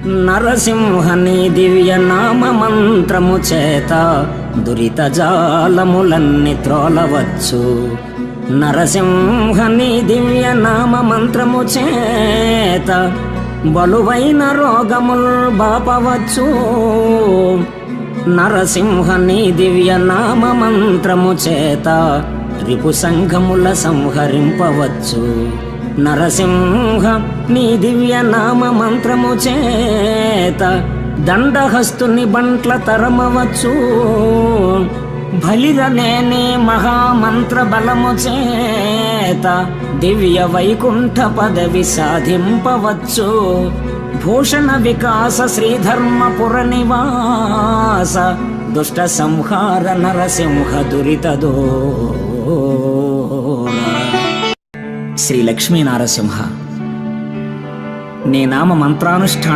నరసింహని దివ్య నామ మంత్రము చేత దురిత జాలములన్నీ త్రోలవచ్చు. నరసింహని దివ్య నామ మంత్రము చేత బలువైన రోగముల్ బాపవచ్చు. నరసింహని దివ్య నామ మంత్రము చేత రిపు సంఘముల సంహరింపవచ్చు. నరసింహ నీ దివ్య నామ మంత్రము చేత దండహస్తుని బంట్ల తరమవచ్చు. బలిరనేని మహామంత్ర బలము చేత దివ్య వైకుంఠ పదవి సాధింపవచ్చు. భూషణ వికాస శ్రీధర్మపుర నివాస దుష్ట సంహార నరసింహ దురితదో. శ్రీ లక్ష్మీ నారసింహ నీ నామ మంత్రానుష్ఠానం